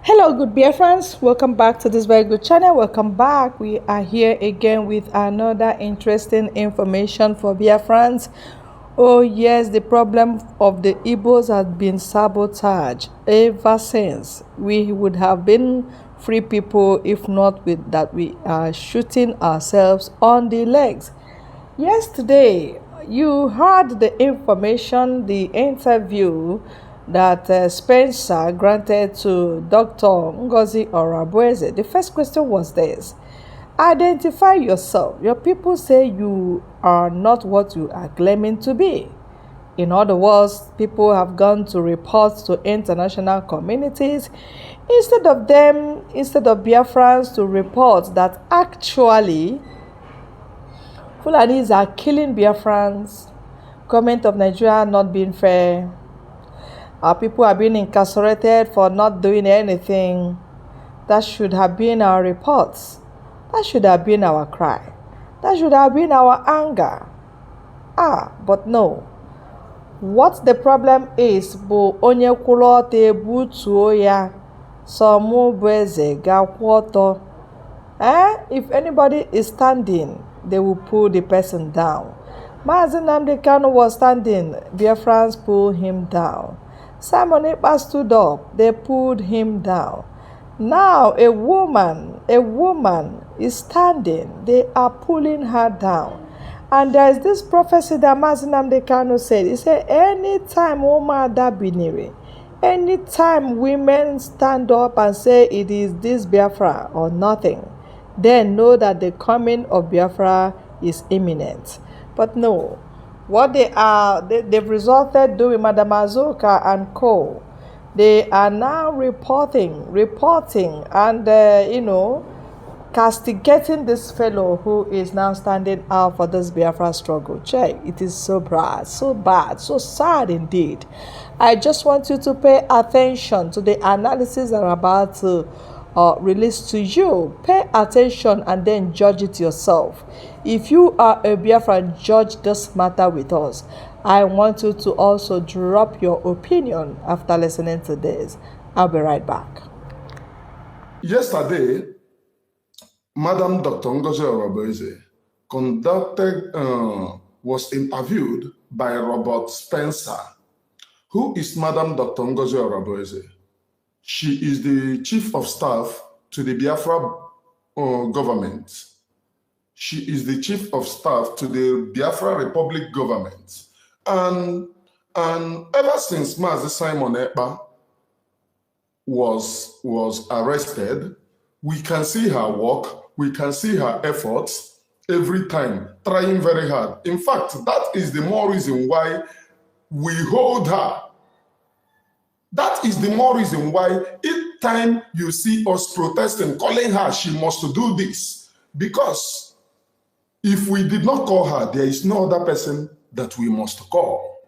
Hello, good beer friends. Welcome back to this very good channel. Welcome back. We are here again with another interesting information for beer friends. Oh yes, the problem of the Igbos has been sabotage ever since. We would have been free people if not with that we are shooting ourselves on the legs. Yesterday, you heard the information, the interview that Spencer granted to Dr. Ngozi Orabueze. The first question was this: identify yourself. Your people say you are not what you are claiming to be. In other words, people have gone to report to international communities instead of Biafrans to report that actually Fulanis are killing Biafrans. Government of Nigeria not being fair. Our people are being incarcerated for not doing anything. That should have been our reports. That should have been our cry. That should have been our anger. But no. What the problem is bụ onye kwụrụ ọtọ ebutuo ya sọmụ bụ eze ga-akwụ ọtọ. If anybody is standing, they will pull the person down. Mazi Nnamdi Kanu was standing, Biafrans pulled him down. Simon Ekpa stood up, they pulled him down. Now a woman is standing, they are pulling her down. And there is this prophecy that Mazi Nnamdi Kanu said. He said, anytime woman da biniri, anytime women stand up and say it is this Biafra or nothing, then know that the coming of Biafra is imminent. But no, what they've resulted doing, Madam Azuka and co. They are now reporting, and castigating this fellow who is now standing out for this Biafra struggle. Check, it is so bad, so sad indeed. I just want you to pay attention to the analysis that I'm about to release to you. Pay attention and then judge it yourself. If you are a Biafra, judge this matter with us. I want you to also drop your opinion after listening to this. I'll be right back. Yesterday, Madam Dr. Ngozi Orabueze was interviewed by Robert Spencer. Who is Madam Dr. Ngozi Orabueze? She is the chief of staff to the Biafra government. She is the chief of staff to the Biafra Republic government. And ever since Mazi Simon Ekpa was arrested, we can see her work, we can see her efforts every time, trying very hard. In fact, that is the more reason why we hold her. That is the more reason why each time you see us protesting, calling her, she must do this. Because if we did not call her, there is no other person that we must call.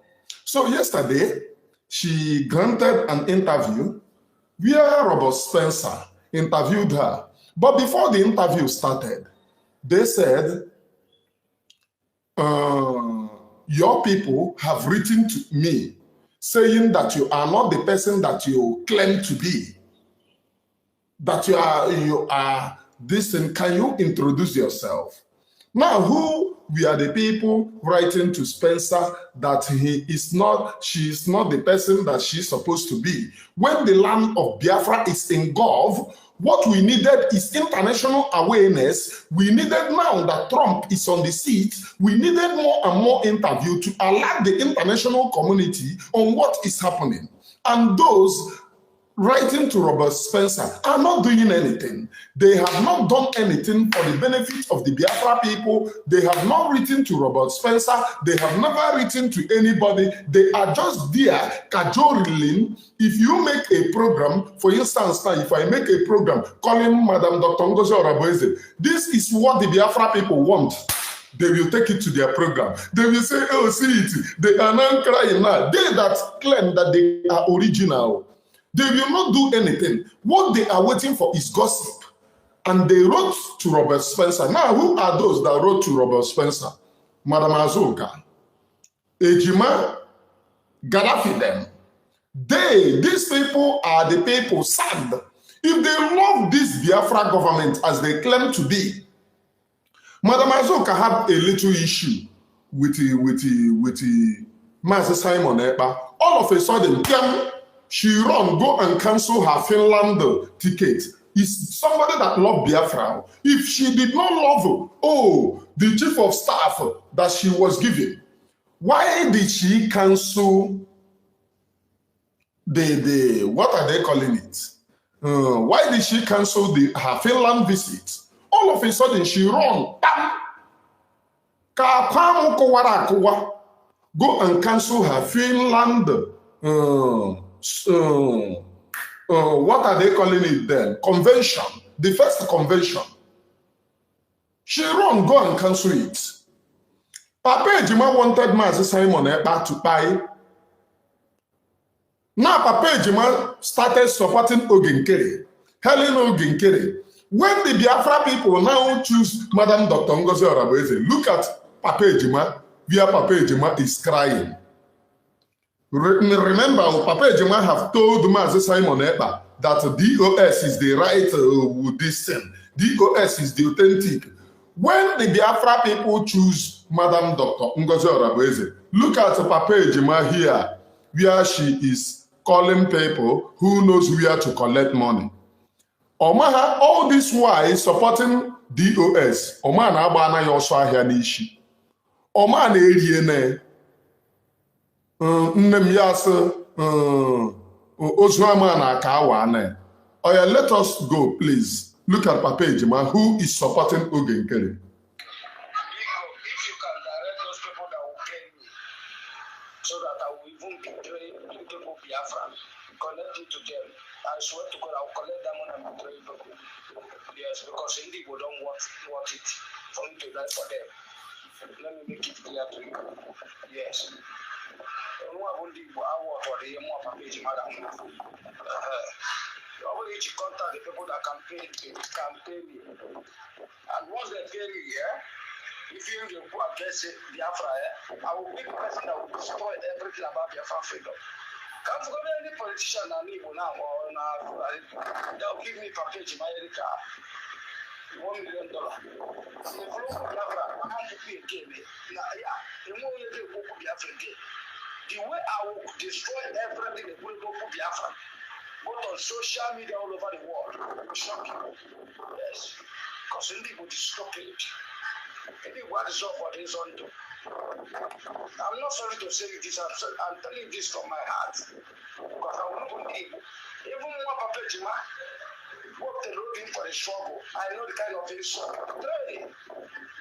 So yesterday, she granted an interview where Robert Spencer interviewed her. But before the interview started, they said, your people have written to me saying that you are not the person that you claim to be, that you are this, and can you introduce yourself? Now, who we are the people writing to Spencer that she is not the person that she's supposed to be? When the land of Biafra is engulfed, what we needed is international awareness. We needed, now that Trump is on the seat, we needed more and more interview to alert the international community on what is happening. And those writing to Robert Spencer are not doing anything. They have not done anything for the benefit of the Biafra people. They have not written to Robert Spencer. They have never written to anybody. They are just there cajoling. If you make a program, for instance, now if I make a program calling Madam Dr. Ngozi Orabueze, this is what the Biafra people want. They will take it to their program. They will say, oh, see it. They are not crying now. They that claim that they are original, they will not do anything. What they are waiting for is gossip. And they wrote to Robert Spencer. Now, who are those that wrote to Robert Spencer? Madam Azuka, Ejima, Gaddafi them. These people are the people sacked If they love this Biafra government as they claim to be, Madam Azoka had a little issue with Master Simon Ekpa. All of a sudden, she go and cancel her Finland ticket. Is somebody that loved Biafra. If she did not love, the chief of staff that she was given, why did she cancel the what are they calling it? Why did she cancel her Finland visit? All of a sudden, she run. Go and cancel her Finland. What are they calling it then? Convention. The first convention. She run, go and cancel it. Papa Ejima wanted Mazi Simon Ekpa to buy. Now Papa Ejima started supporting Oginkere, Helen Oginkere. When the Biafra people now choose Madam Dr. Ngozi Orabueze, look at Papa Ejima, where Papa Ejima is crying. Remember, Papa Ejima have told Mazi Simon Ekpa that DOS is the right with this thing. DOS is the authentic. When the Biafra people choose Madam Dr. Ngozi Orabueze, look at Papa Ejima here, where she is calling people who knows where to collect money. Omaha, all this while supporting DOS. Oma na agba anaghị ọsọ ahịa n'ishi. Oma na-eri ene. Nne m ya sị ozu ama na aka awa ane. Oya, let us go, please. Look at Papa Ejima, who is supporting Ogenkere. If you can direct those people that will pay me, so that I will even betray people Biafra, connect it to them. I swear to God, I will collect that money and betray people. Yes, because Indigo don't want it for me to die for them. Let me make it clear to you. Yes. I want to hear more Papa Ejima than you always contact the people that can pay me. And once they pay me, if you go against Biafra, I will be the person that will destroy everything about Biafra freedom. Can't forget any politician now that will give me package in my car. $1 million. The way I will destroy everything the people of Biafra, both on social media all over the world, will shock you. Yes. Because India will destroy it. India what is up for this undo. I'm not sorry to say this, I'm telling this from my heart. Because I will not believe. Even more Papa Ejima, what the looking for the struggle. I know the kind of things.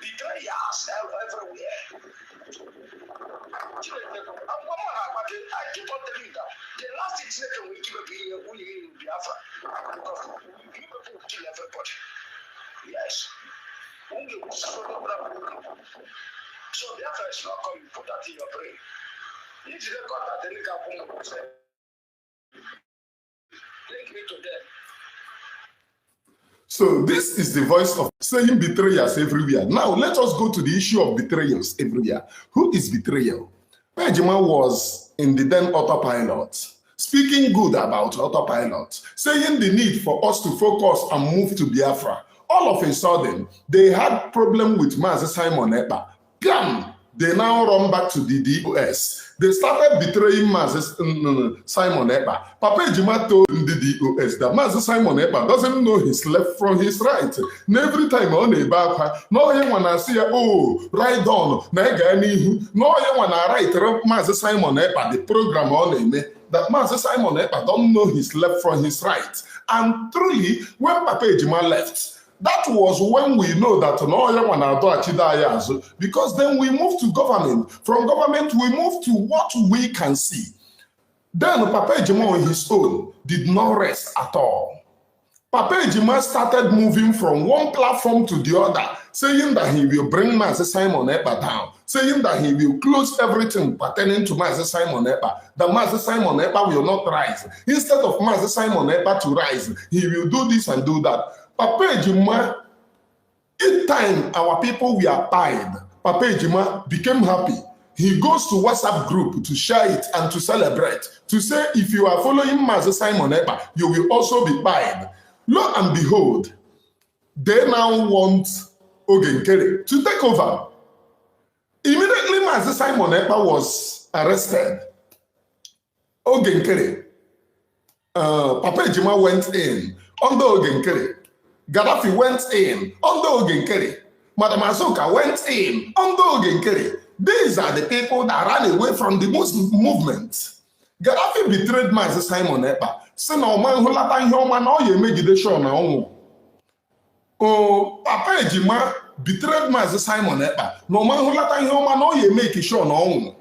Betrayers everywhere. I keep on telling you that the last thing we keep being in Biafra because you people kill everybody. Yes. So Biafra is not coming. Put that in your brain. If you record that, then you can come and say, link me to them. So this is the voice of saying betrayers everywhere. Now let us go to the issue of betrayals everywhere. Who is betrayal? Ejima was in the then autopilot, speaking good about autopilot, saying the need for us to focus and move to Biafra. All of a sudden, they had problem with Mazi Simon Ekpa. Bam! They now run back to the DOS. They started betraying Mazi Simon Ekpa. Papa Ejima told the DOS that Mazi Simon Ekpa doesn't know his left from his right. And every time on a back, no one wanna see, right on, no one wanna write Mazi Simon Ekpa, the program on him, that Mazi Simon Ekpa don't know his left from his right. And truly, when Papa Ejima left, that was when we know that because then we moved to government. From government, we moved to what we can see. Then Papa Ejima on his own did not rest at all. Papa Ejima started moving from one platform to the other, saying that he will bring Mazi Simon Ekpa down, saying that he will close everything pertaining to Mazi Simon Ekpa, that Mazi Simon Ekpa will not rise. Instead of Mazi Simon Ekpa to rise, he will do this and do that. Papa Ejima, each time our people were tired, Papa Ejima became happy. He goes to WhatsApp group to share it and to celebrate, to say if you are following Mazi Simon Ekpa, you will also be tired. Lo and behold, they now want Ogenkere to take over. Immediately, Mazi Simon Ekpa was arrested. Ogenkere, Papa Ejima went in under Ogenkere. Gaddafi went in under Ogenkere. Madam Azoka went in under Ogenkere. These are the people that ran away from the Muslim movement. Gaddafi betrayed Mazi Simon Ekpa. Say na oman hulata ihe ọma na ọ ya emegide show na ọnwụ. Papa Ejima betrayed Mazi Simon Ekpa. Na oman hulata ihe ọma na ọ ya emegide show na ọnwụ.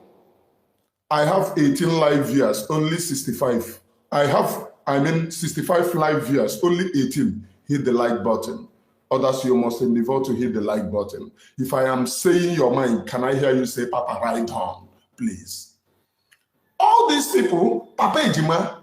I have 18 live viewers, only 65. I have 65 live viewers, only 18. Hit the like button. Others, you must endeavor to hit the like button. If I am saying your mind, can I hear you say, Papa, right on, please? All these people, Papa Ejima,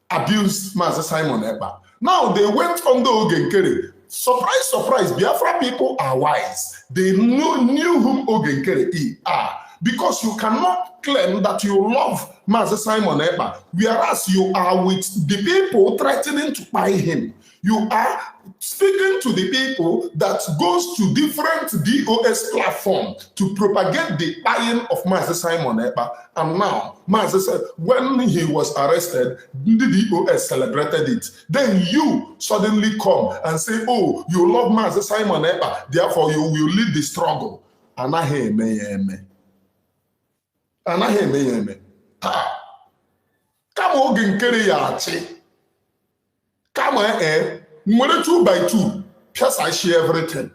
abused Mazi Simon Ekpa. Now they went under Ogenkere. Surprise, surprise, Biafra people are wise. They knew whom Ogenkere are. Because you cannot claim that you love Mazi Simon Ekpa, whereas you are with the people threatening to buy him. You are speaking to the people that goes to different DOS platforms to propagate the buying of Mazi Simon Ekpa. And now, when he was arrested, the DOS celebrated it. Then you suddenly come and say, oh, you love Mazi Simon Ekpa, therefore you will lead the struggle. Anaghị eme ya eme. Anaghị eme ya eme. Kama Ogenkere ya achị. Kama nwere 2 by 2, plus I share everything.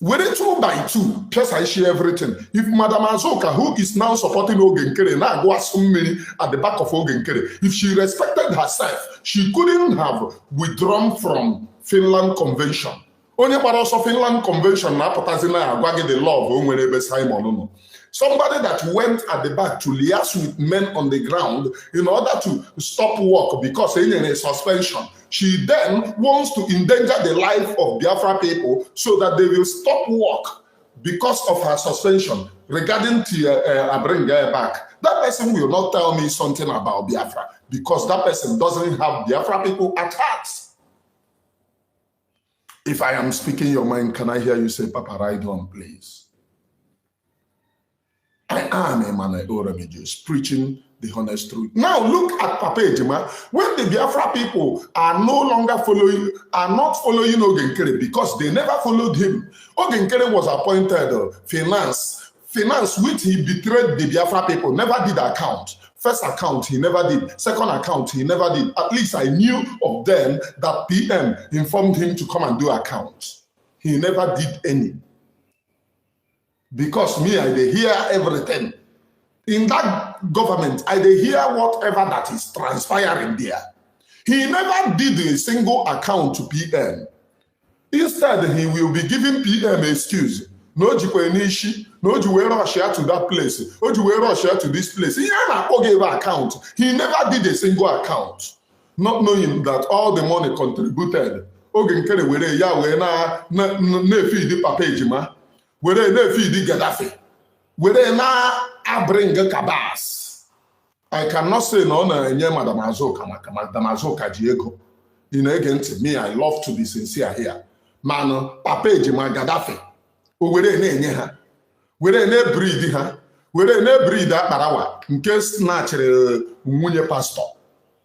Nwere 2 by 2, plus I share everything. If Madam Azoka, who is now supporting Ogenkere, now go assuming at the back of Ogenkere, if she respected herself, she couldn't have withdrawn from Finland Convention. Onye gbara ọsọ Finland Convention na-apụtazi na agwa gị the law of onwere ebe Simon nọ. Somebody that went at the back to liaise with men on the ground in order to stop work because in a suspension. She then wants to endanger the life of Biafra people so that they will stop work because of her suspension. Regarding to I bring her back, that person will not tell me something about Biafra because that person doesn't have Biafra people at heart. If I am speaking your mind, can I hear you say, Papa, right on, please? I am Emmanuel Orabueze, preaching the honest truth. Now look at Papa Ejima. When the Biafra people are no longer not following Ogenkere because they never followed him. Ogenkere was appointed finance which he betrayed the Biafra people, never did account. First account, he never did. Second account, he never did. At least I knew of them that PM informed him to come and do accounts. He never did any. Because me, I dey hear everything. In that government, I dey hear whatever that is transpiring there. He never did a single account to PM. Instead, he will be giving PM excuse. No jikwe no juwe rush to that place. No juwe rush to this place. He never gave an account. He never did a single account. Not knowing that all the money contributed. Ogenkere were ya we na feed Papa Ejima. Were na feed Gaddafi. Were na abring kabas. I cannot say no na nye Madam Azoka maka Madam Azoka Diego. In me, I love to be sincere here. Man, Papa Ejima Gaddafi. Were na-enye ha were na-ebrid ha were na-ebrid akparawa nke snatchiri nwunye pastọ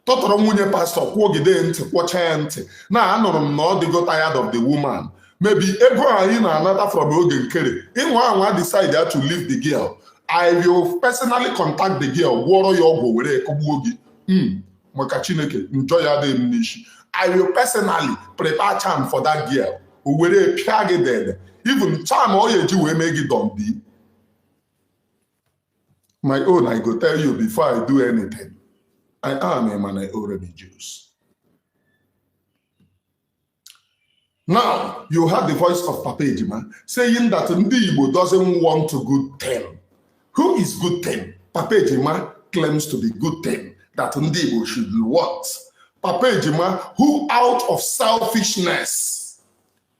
tọtọrọ nwunye pastọ kwụgide ntị kwọcha ya ntị na anụrụ m na ọ dịgo tired of the woman maybe ego anyị na-anata from Ogenkere ịnwa anwa decide to leave the girl. I will personally contact the girl gwọrọ ya ọgwụ were kọgbuo gị maka Chineke njọ ya dị m n'isi. I will personally prepare charm for that girl were pịa gị dead. Even charm all you do will make it don't be. My own, I go tell you before I do anything. I am Emmanuel Orabueze. Now, you heard the voice of Papa Ejima saying that Ndi Igbo doesn't want a good thing. Who is good thing? Papa Ejima claims to be good thing that Ndi Igbo should want. Papa Ejima, who out of selfishness,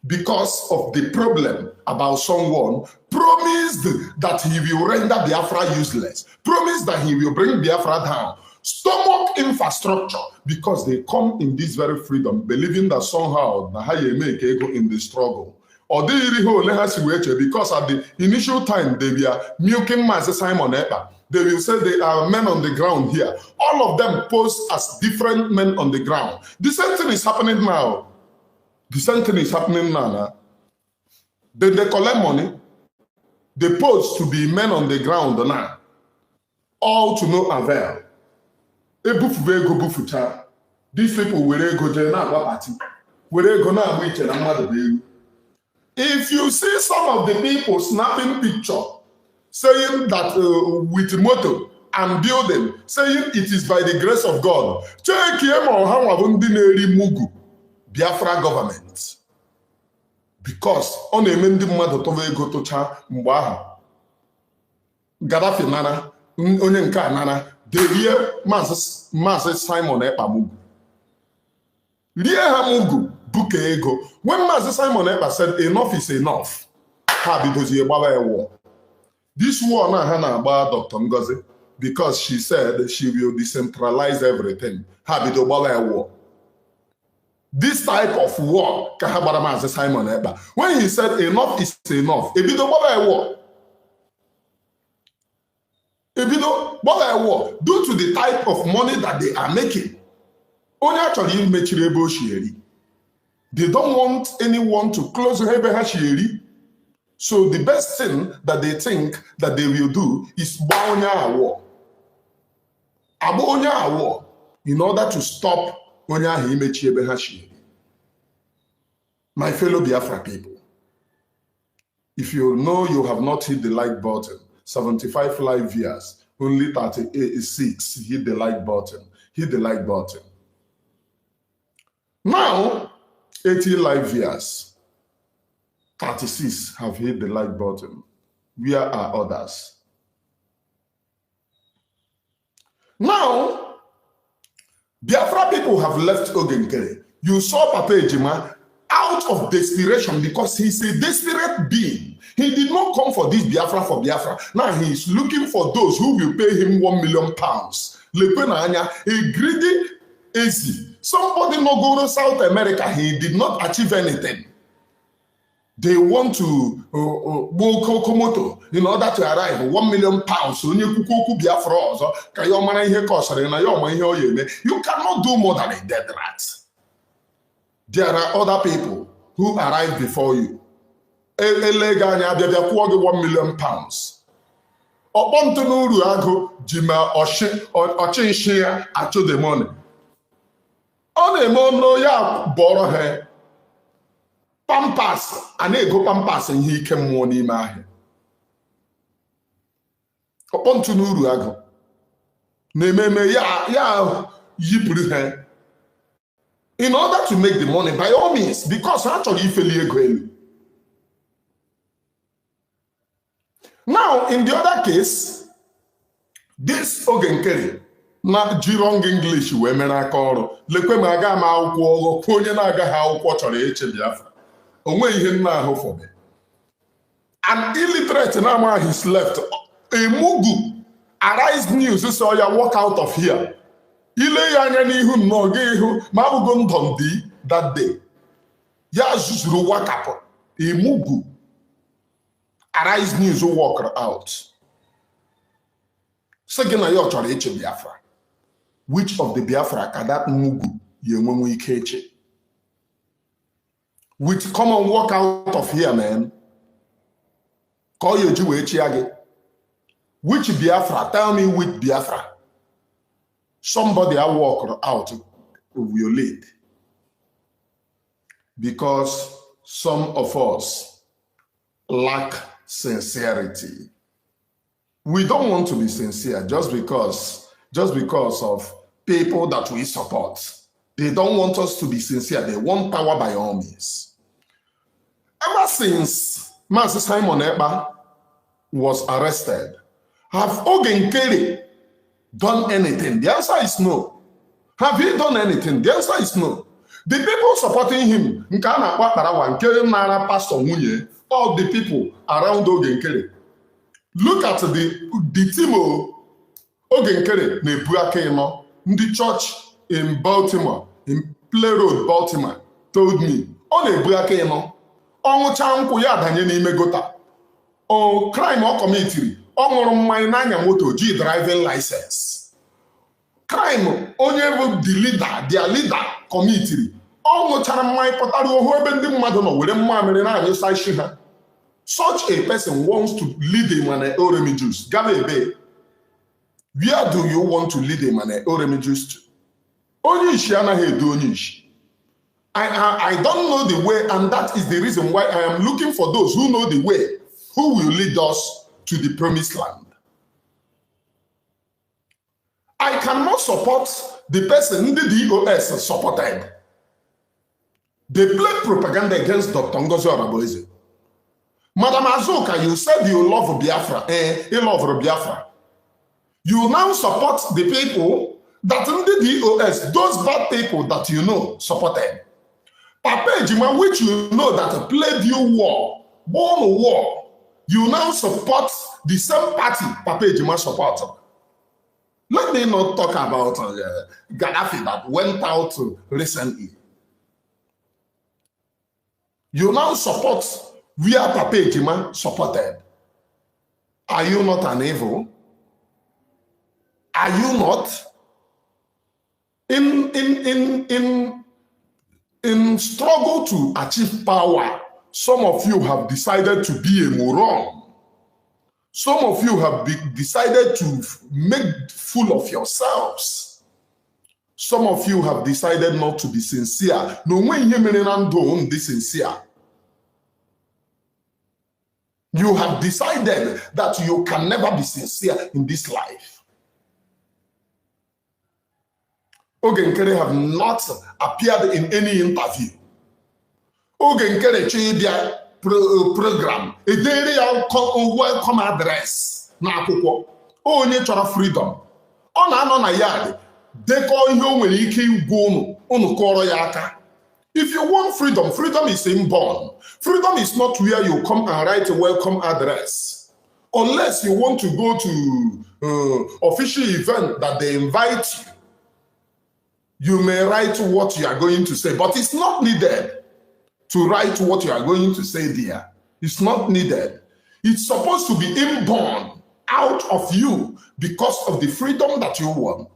because of the problem about someone, promised that he will render Biafra useless, promised that he will bring Biafra down, stomach infrastructure, because they come in this very freedom, believing that somehow they make ego in the struggle. Or they because at the initial time they were milking Master Simon Ekpa. They will say they are men on the ground here. All of them pose as different men on the ground. The same thing is happening now. The same thing is happening now. Then they collect money. They pose to be men on the ground now. All to no avail. These people will go to if you see some of the people snapping picture, saying that with motto and building, saying it is by the grace of God, check him on how Mugu, Biafra government. Because on a mendi mother to go to Cha Mbaha, Gaddafi Nana, Onyenka Nana, the real Master Simon Ekpa Mugu. Rie Mugu, Buke Ego. When Master Simon Ekpa said enough is enough, this war now about Dr. Ngozi, because she said she will decentralize everything. War. This type of war, Master Simon Ekpa. When he said enough is enough, war. War due to the type of money that they are making. Only actually they don't want anyone to close Hebe. So the best thing that they think that they will do is Baonya war. Abonya war in order to stop Onya Hebe. My fellow Biafra people, if you know you have not hit the like button, 75 live viewers, only 36 hit the like button. Hit the like button. Now, 80 live viewers, 36 have hit the like button. Where are others? Now, Biafra people have left Ogenkere. You saw Papa Ejima out of desperation because he's a desperate being. He did not come for this Biafra for Biafra. Now he is looking for those who will pay him £1 million. Lepenanya, a greedy easy. Somebody no go to South America, he did not achieve anything. They want to Komoto in order to arrive £1 million. You cannot do more than a dead rat. There are other people who arrived before you. £1 million. Opontunuru ago jima ochinshia acho the money. On a mono ya borrow her pampas and ego pampas and he came money mahi. Opontunuru ago. Nememe ya yipuru her. In order to make the money, by all means, because actually if you now, in the other case, this Ogenkere, not wrong English, women are called Lequemaga, Ponyanaga, Quater H. Biafra. Away him now for me. An illiterate Nama is left. A Mugu, arise news, so you walk out of here. Ile Yanani who no gay who Mabugon Dondi that day. Yazuru Wakapo, a Mugu. Arise news will walk out. Second, I ought to reach Biafra. Which of the Biafra can that Mugu Yemwe Keche? Which come and walk out of here, man. Call your Jew Chiage. Which Biafra? Tell me which Biafra. Somebody I walk out will lead. Because some of us lack sincerity. We don't want to be sincere just because of people that we support. They don't want us to be sincere. They want power by all means. Ever since Master Simon Ekpa was arrested, have Ogenkere done anything? The answer is no. Have he done anything? The answer is no. The people supporting him, Pastor Munye, all the people around Ogenkere. Look at the team. oge nkere na-ebu aka ịnọ. Ndị church in Baltimore, in Play Road, Baltimore, told me, ọ na-ebu aka ịnọ. Ọṅụcha nkwụ ya adanye n'ime gota. O crime ọ kọmitiri, ọ ṅụrụ mmanya n'anya moto ji driving license. Crime onye bụ their leader kọmitiri, ọ ṅụchara mmanya pụtara ohu ebe ndị mmadụ nọ were mmamịrị na-anyụsa isi ha. Such a person wants to lead a man Oremi Jews. Gabebe, where do you want to lead a man Oremi Jews to? Onye ishi anaghị edu onye ishi. I don't know the way, and that is the reason why I am looking for those who know the way, who will lead us to the promised land. I cannot support the person the DOS supported. They play propaganda against Dr. Ngozi Orabueze. Madam Azuka, you said you love Biafra, you love Biafra. You now support the people that in the DOS, those bad people that you know supported. Papa Ejima, which you know that played you war, born war, you now support the same party Papa Ejima supported. Let me not talk about Gaddafi that went out recently. You now support where Papa Ejima supported. Are you not an evil? Are you not? In struggle to achieve power, some of you have decided to be a moron. Some of you have decided to make fool of yourselves. Some of you have decided not to be sincere. No way you be sincere. You have decided that you can never be sincere in this life. Ogenkere have not appeared in any interview. Ogenkere Chibia program, a daily welcome address. Na akwụkwọ onye chọrọ freedom. Ọ na-anọ na yard dekọ ihe o nwere ike igwu unu kọrọ ya aka. If you want freedom, freedom is inborn. Freedom is not where you come and write a welcome address. Unless you want to go to official event that they invite you. You may write what you are going to say, but it's not needed to write what you are going to say there. It's not needed. It's supposed to be inborn out of you because of the freedom that you want.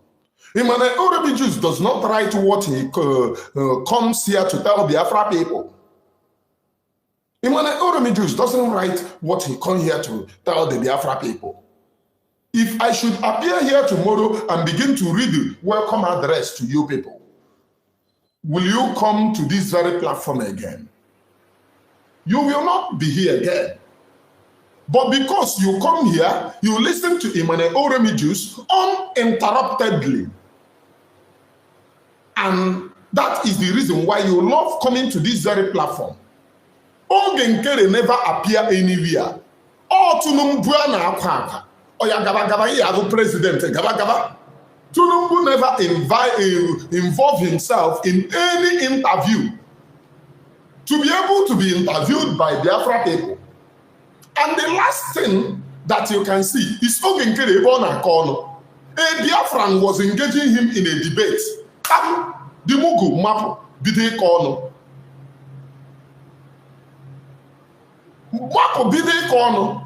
Emmanuel Oremi Jews does not write what he comes here to tell Biafra people. Emmanuel Oremi Jews doesn't write what he comes here to tell the Biafra people. If I should appear here tomorrow and begin to read the welcome address to you people, will you come to this very platform again? You will not be here again. But because you come here, you listen to Emmanuel Oremi Jews uninterruptedly. And that is the reason why you love coming to this very platform. Ogenkere never appear anywhere. Oh, Tunumbu na akwaka. Oya gaba gaba he have president gaba gaba. Tunumbu never involve himself in any interview to be able to be interviewed by Biafra people. And the last thing that you can see is Ogenkere Ebona Kono. A Biafran was engaging him in a debate. The Mugu map bide Kono. Map bide Kono.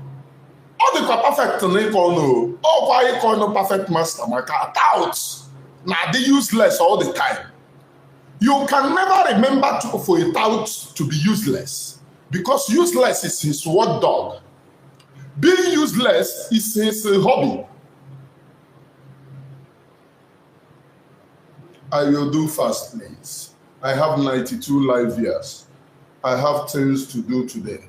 All the perfect Kono. Oh, why Kono perfect master? Maka tout. Now they useless all the time. You can never remember for a tout to be useless. Because useless is his word dog. Being useless is his hobby. I will do fast, please. I have 92 live years. I have things to do today.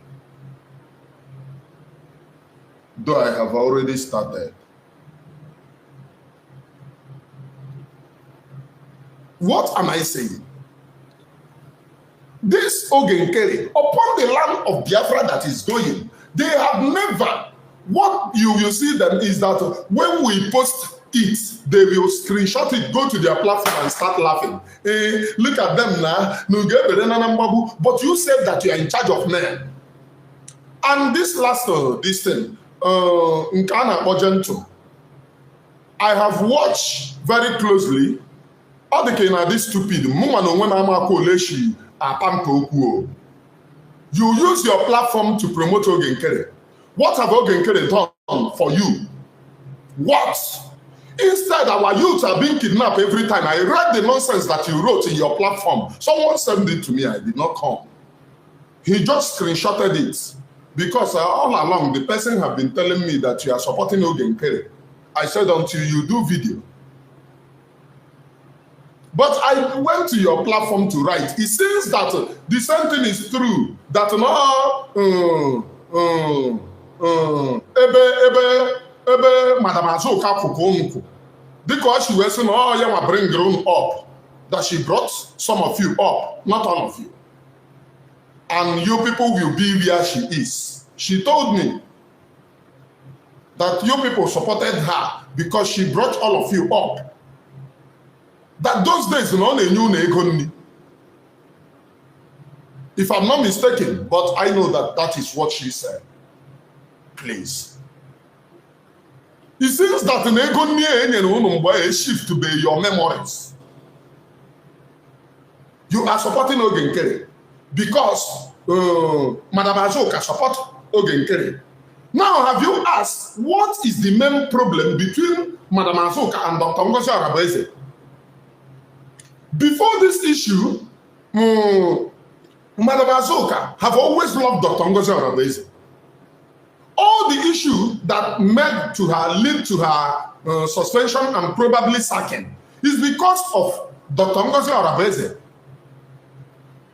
Though I have already started. What am I saying? This Ogenkere, upon the land of Biafra that is going, they have never, what you will see them is that when we post it, they will screenshot it, go to their platform and start laughing. Look at them now. But you said that you are in charge of men. And this last, this thing, Nkana Ojento, I have watched very closely. All the kind of this stupid. You use your platform to promote Ogenkere. What have Ogenkere done for you? What? Instead, our youth are being kidnapped every time. I read the nonsense that you wrote in your platform. Someone sent it to me. I did not come. He just screenshotted it. Because all along, the person have been telling me that you are supporting Ogenkere. I said, until you do video. But I went to your platform to write. It seems that the same thing is true. That Madam Azoka Kukunku. Because she was saying, oh, yeah, bring grown up. That she brought some of you up, not all of you. And you people will be where she is. She told me that you people supported her because she brought all of you up. That those days, if I'm not mistaken, but I know that that is what she said. Please. It seems that a shift to be your memories. You are supporting Ogenkere because Madam Azoka support Ogenkere. Now, have you asked what is the main problem between Madam Azoka and Dr. Ngozi Orabueze? Before this issue, Madam Azoka have always loved Dr. Ngozi Orabueze. All the issue that led to her suspension and probably sacking is because of Dr. Ngozi Orabueze.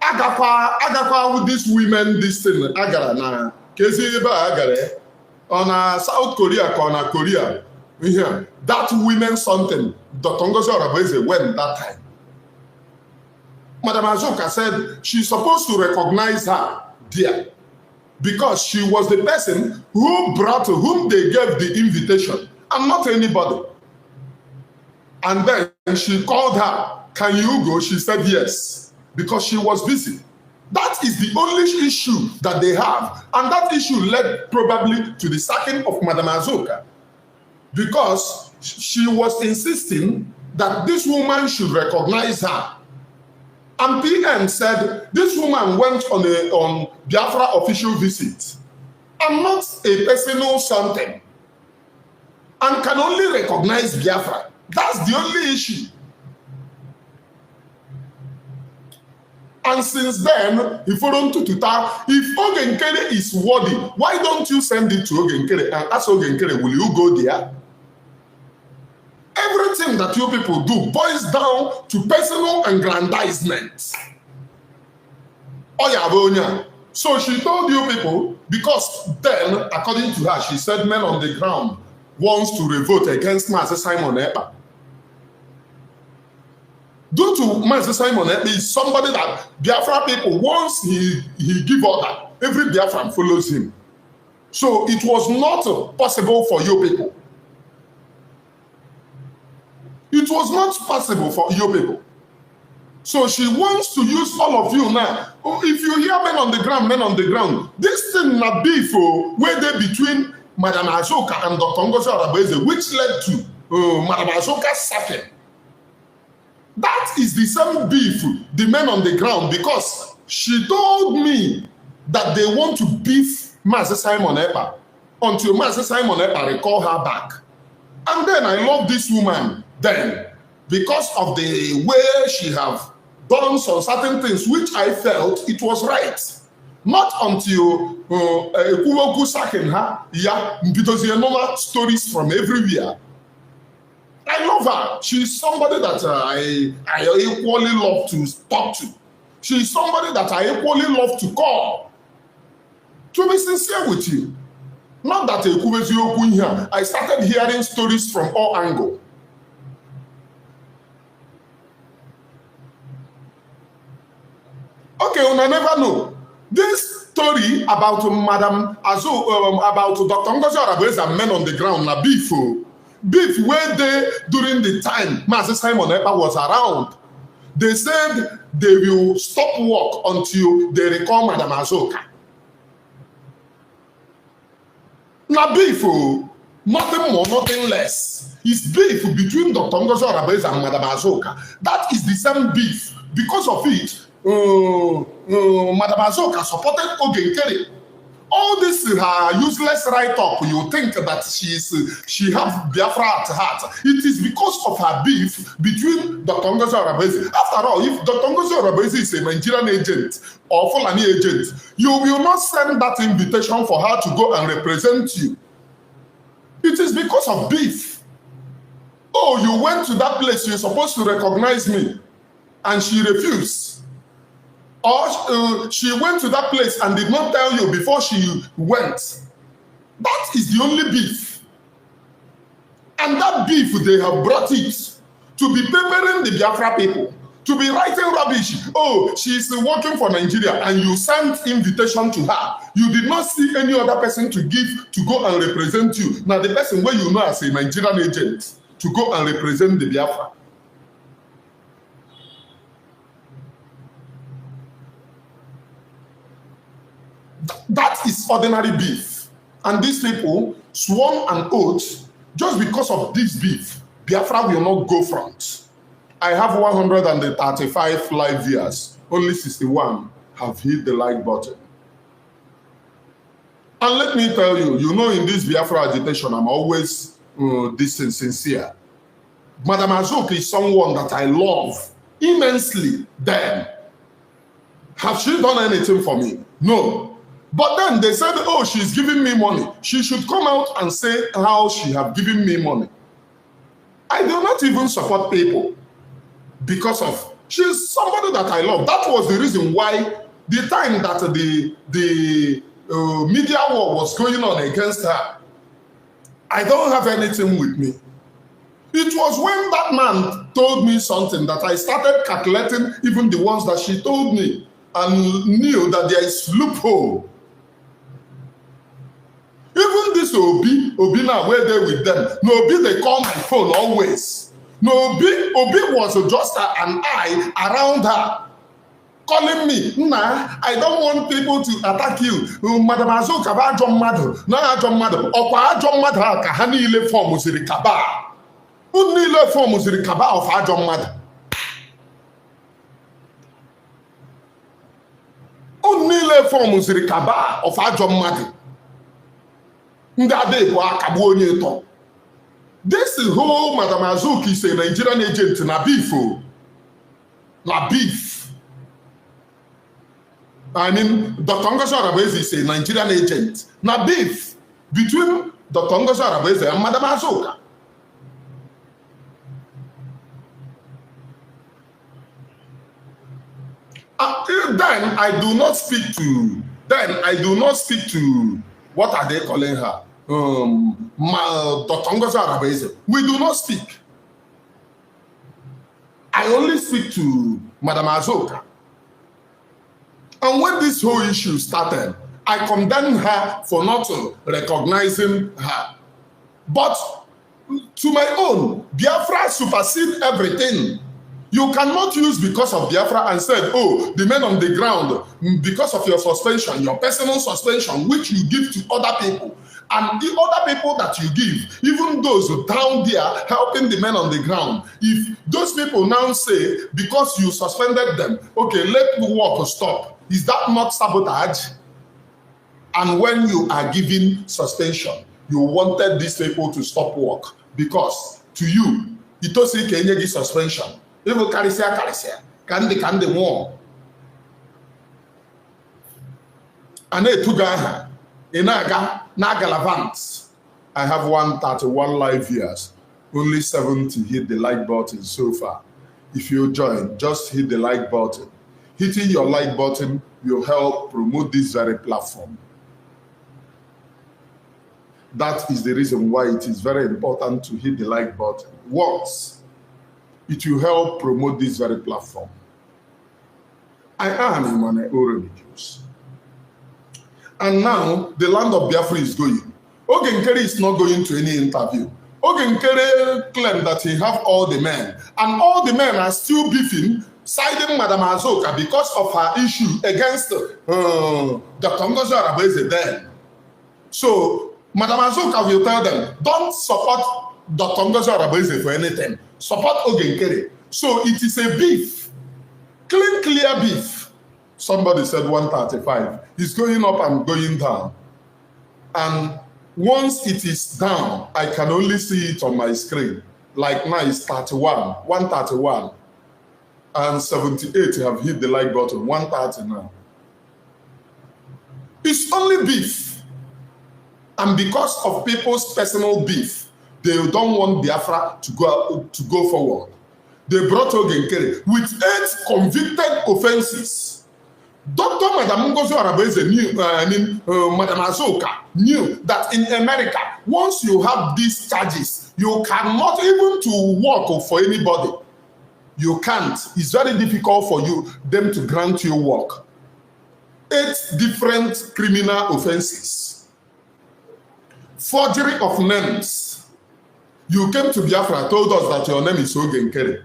Agakwa with these women, this thing, agara na kezi ebe agara on South Korea, on Korea. Yeah, that women something. Dr. Ngozi Orabueze went that time. Madam Azoka said she's supposed to recognize her there because she was the person whom they gave the invitation and not anybody. And then she called her, can you go? She said yes, because she was busy. That is the only issue that they have. And that issue led probably to the sacking of Madam Azoka because she was insisting that this woman should recognize her. And PM said, this woman went on Biafra official visit and not a personal something and can only recognize Biafra. That's the only issue. And since then, if Ogenkere is worthy, why don't you send it to Ogenkere and ask Ogenkere, will you go there? Everything that you people do boils down to personal aggrandizement. So she told you people, because then, according to her, she said men on the ground wants to revolt against Master Simon Ekpa. Due to Master Simon Ekpa is somebody that Biafra people, once he give order, every Biafran follows him. So it was not possible for you people. It was not possible for you people. So she wants to use all of you now. Oh, if you hear men on the ground, this thing not beef where they between Madam Azoka and Dr. Ngozi Orabueze, which led to Madam Azoka's sacking. That is the same beef, the men on the ground, because she told me that they want to beef Master Simon Ekpa until Master Simon Ekpa recall her back. And then I love this woman. Then, because of the way she have done some certain things, which I felt it was right. Not until Kuwoku sacking her, yeah, because you know stories from everywhere. I love her. She's somebody that I equally love to talk to. She's somebody that I equally love to call. To be sincere with you. Not that I started hearing stories from all angles. Okay, I never know. This story about Madam about Dr. Ngozi Orabueze and men on the ground, na beef where they, during the time Master Simon Ekpa was around, they said they will stop work until they recall Madam Azoka. Na beef Nothing more, nothing less. It's beef between Dr. Ngozi Orabueze and Madam Azoka. That is the same beef. Because of it, Madam Azoka supported Ogenkere. All this useless write-up, you think that she has Biafra at heart. It is because of her beef between Dr. Ngozi Orabueze. After all, if Dr. Ngozi Orabueze is a Nigerian agent or Fulani agent, you will not send that invitation for her to go and represent you. It is because of beef. Oh, you went to that place, you're supposed to recognize me, and she refused. Or she went to that place and did not tell you before she went. That is the only beef. And that beef, they have brought it to be peppering the Biafra people, to be writing rubbish. Oh, she is working for Nigeria, and you sent invitation to her. You did not see any other person to give to go and represent you. Now, the person where you know as a Nigerian agent to go and represent the Biafra. That is ordinary beef. And these people sworn an oath just because of this beef. Biafra will not go front. I have 135 live viewers. Only 61 have hit the like button. And let me tell you, you know, in this Biafra agitation, I'm always sincere. Madam Azoka is someone that I love immensely. Then, have she done anything for me? No. But then they said, oh, she's giving me money. She should come out and say how she have given me money. I do not even support people because of, she's somebody that I love. That was the reason why the time that the media war was going on against her, I don't have anything with me. It was when that man told me something that I started calculating even the ones that she told me and knew that there is loophole. Even this Obi now, where they with them. No, Obi, they call my phone always. No, Obi was just an eye around her, calling me. Nah, I don't want people to attack you. Madam Azoka, John Madu, na John Madu, or John Madu, Kahani form was the Kaba. Unile form was the Kaba of John Madu. Unile form was the Kaba of John Madu. This whole Madam Azoka is a Nigerian agent na beef. Na beef. I mean, Dr. Ngozi Orabueze is a Nigerian agent. Na beef between Dr. Ngozi Orabueze and Madam Azoka. Then I do not speak to, what are they calling her? Dr. Ngozi Orabueze. We do not speak. I only speak to Madam Azoka. And when this whole issue started, I condemned her for not recognizing her. But to my own, Biafra supersedes everything. You cannot use because of Biafra and said, oh, the men on the ground, because of your suspension, your personal suspension, which you give to other people, and the other people that you give, even those down there helping the men on the ground, if those people now say, because you suspended them, okay, let the work stop, is that not sabotage? And when you are giving suspension, you wanted these people to stop work because to you, it was a suspension. Even Karisia, Kandi more. And they took her in Nagalavant. I have 131 live viewers. Only 70 hit the like button so far. If you join, just hit the like button. Hitting your like button will help promote this very platform. That is the reason why it is very important to hit the like button. Once, it will help promote this very platform. I am Imane Orabueze. And now, the land of Biafra is going. Ogenkere is not going to any interview. Ogenkere claimed that he have all the men. And all the men are still beefing, siding Madam Azoka because of her issue against Dr. Ngozi Orabueze then. So, Madam Azuka will tell them, don't support Dr. Ngozi Orabueze for anything. Support Ogenkere. So it is a beef. Clean, clear beef. Somebody said 135. It's going up and going down. And once it is down, I can only see it on my screen. Like now it's 31, 131. And 78 have hit the like button, 130 now. It's only beef. And because of people's personal beef, they don't want Biafra to go forward. They brought Ogenkere with 8 convicted offenses. Dr. Madam Ngozi Orabueze knew, Madam Azuka knew that in America, once you have these charges, you cannot even to work for anybody. You can't. It's very difficult for them to grant you work. 8 different criminal offenses. Forgery of names. You came to Biafra, told us that your name is Ogenkere.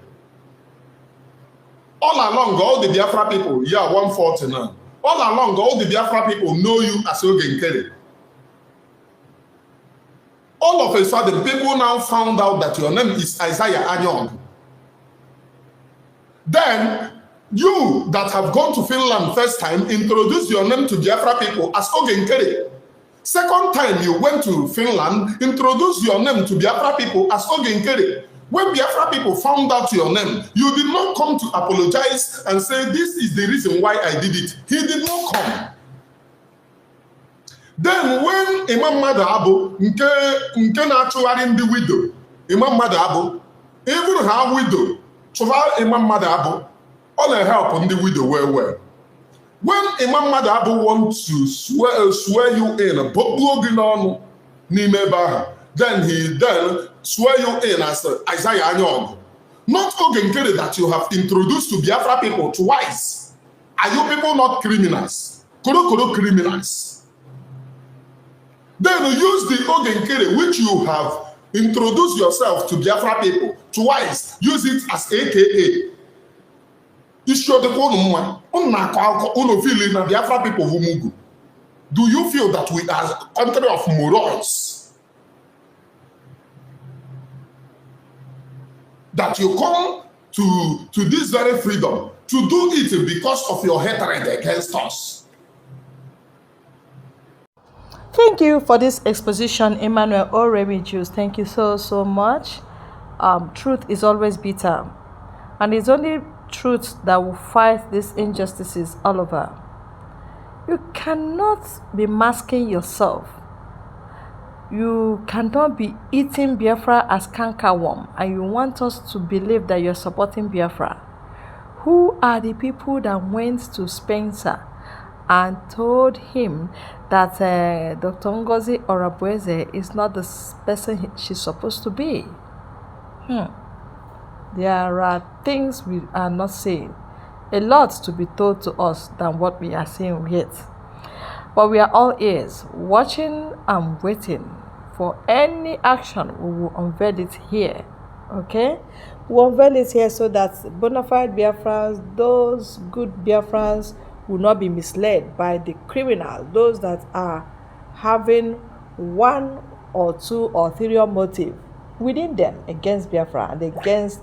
All along, all the Biafra people, 149. All along, all the Biafra people know you as Ogenkere. All of a sudden, people now found out that your name is Isaiah Anyong. Then, you that have gone to Finland first time, introduce your name to Biafra people as Ogenkere. Second time you went to Finland, introduce your name to Biafra people as Ogenkere. When Biafra people found out your name, you did not come to apologize and say, this is the reason why I did it. He did not come. Then when Imam Madabo, nke na-achụgharị ndị widow, Imam Madabo, even her widow, chụgharị Imam Madabo, all the help on the widow well. When Imam Madabo wants to swear you in, then he swear you in as Isaiah Anyong. Not Ogenkere that you have introduced to Biafra people twice. Are you people not criminals? Koro criminals. Then use the Ogenkere which you have introduced yourself to Biafra people twice. Use it as AKA. Biafra people. Do you feel that we are a country of morals? That you come to this very freedom to do it because of your hatred against us. Thank you for this exposition, Emmanuel Orabueze. Thank you so much. Truth is always bitter, and it's only truth that will fight these injustices all over. You cannot be masking yourself. You cannot be eating Biafra as cankerworm, and you want us to believe that you're supporting Biafra. Who are the people that went to Spencer and told him that Dr. Ngozi Orabueze is not the person she's supposed to be? There are things we are not saying. A lot to be told to us than what we are saying yet. But we are all ears, watching and waiting for any action. We will unveil it here. Okay? We'll unveil it here so that bona fide Biafrans, those good Biafrans, will not be misled by the criminals, those that are having 1 or 2 or 3 motive within them against Biafra and against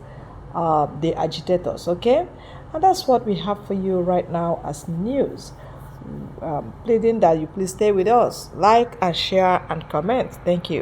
the agitators. Okay? And that's what we have for you right now as news. Pleading that you please stay with us, like and share and comment. Thank you.